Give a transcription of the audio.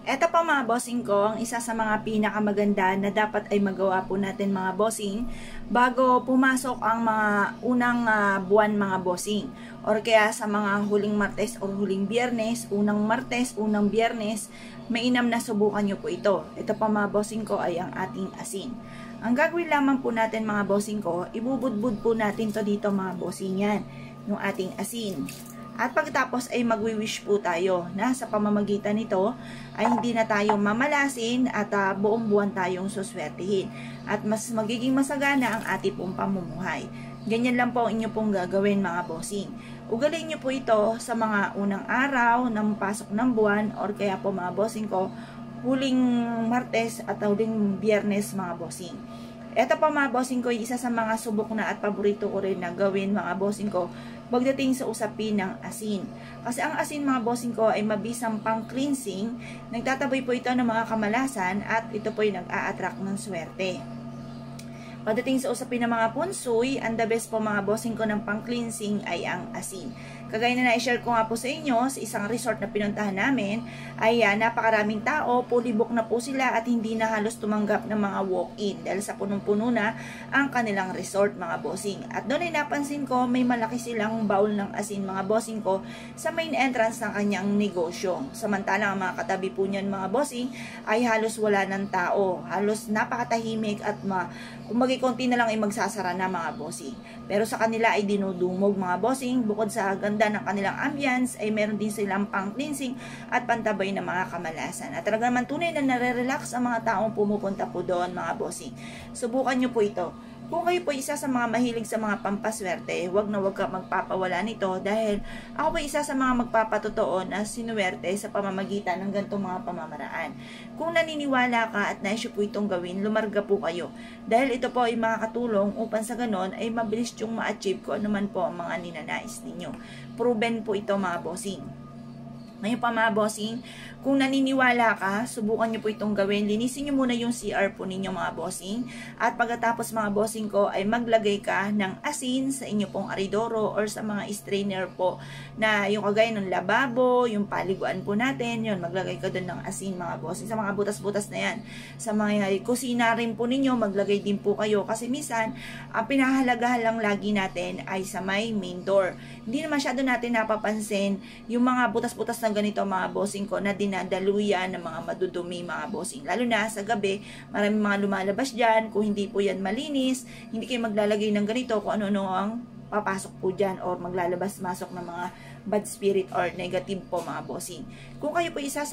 Eto pa mga bossing ko, ang isa sa mga pinakamaganda na dapat ay magawa po natin mga bossing bago pumasok ang mga unang buwan mga bossing. Or kaya sa mga huling Martes o huling Biyernes, unang Martes, unang Biyernes, mainam na subukan nyo po ito. Ito pa mga bossing ko ay ang ating asin. Ang gagawin lamang po natin mga bossing ko, ibubudbud po natin to dito mga bossing yan, yung ating asin. At pagkatapos ay magwi-wish po tayo na sa pamamagitan nito ay hindi na tayo mamalasin at buong buwan tayong suswertihin. At mas magiging masagana ang ating pong pamumuhay. Ganyan lang po ang inyo pong gagawin mga bossing. Ugalin nyo po ito sa mga unang araw ng pasok ng buwan or kaya po mga bossing ko, huling Martes at huling Biyernes mga bossing. Ito pa mga bossing ko, isa sa mga subok na at paborito ko rin na gawin mga bossing ko pagdating sa usapin ng asin. Kasi ang asin mga bossing ko ay mabisang pang cleansing, nagtataboy po ito ng mga kamalasan at ito po ay nag-a-attract ng swerte. Pagdating sa usapin ng mga punsoy, ang the best po mga bossing ko ng pang-cleansing ay ang asin. Kagaya na na-share ko nga po sa inyo, sa isang resort na pinuntahan namin, ay napakaraming tao, pulibok na po sila at hindi na halos tumanggap ng mga walk-in dahil sa punong-puno na ang kanilang resort mga bossing. At doon ay napansin ko, may malaki silang bowl ng asin mga bossing ko sa main entrance ng kanyang negosyo. Samantalang ang mga katabi po niyan mga bossing ay halos wala ng tao, halos napakatahimik at kumbaga konti na lang ay magsasara na mga bossing. Pero sa kanila ay dinudumog mga bossing, bukod sa ganda ng kanilang ambience ay meron din silang pang-cleansing at pantabay na mga kamalasan. At talaga naman tunay na nare-relax ang mga taong pumupunta po doon mga bossing. Subukan nyo po ito. Kung kayo po isa sa mga mahilig sa mga pampaswerte, wag na wag ka magpapawala nito dahil ako po isa sa mga magpapatotoo na sinuwerte sa pamamagitan ng ganitong mga pamamaraan. Kung naniniwala ka at naisyo po itong gawin, lumarga po kayo. Dahil ito po ay makakatulong upang sa ganon ay mabilis yung ma-achieve ko anuman po ang mga ninanais ninyo. Proven po ito mga bossing. Ngayon pa mga bossing, kung naniniwala ka, subukan nyo po itong gawin. Linisin nyo muna yung CR po ninyo mga bossing. At pagkatapos mga bossing ko ay maglagay ka ng asin sa inyo pong aridoro or sa mga strainer po na yung kagaya ng lababo, yung paliguan po natin, yun, maglagay ka doon ng asin mga bossing. Sa mga butas-butas na yan. Sa mga kusina rin po ninyo, maglagay din po kayo. Kasi minsan, ang pinahalagahan lang lagi natin ay sa may main door. Hindi na masyado natin napapansin yung mga butas-butas na ganito mga bossing ko na dinadaluyan ng mga madudumi mga bossing. Lalo na sa gabi, maraming mga lumalabas dyan. Kung hindi po yan malinis, hindi kayo maglalagay ng ganito kung ano-ano ang papasok po dyan or maglalabas-masok ng mga bad spirit or negative po mga bossing. Kung kayo po isa sa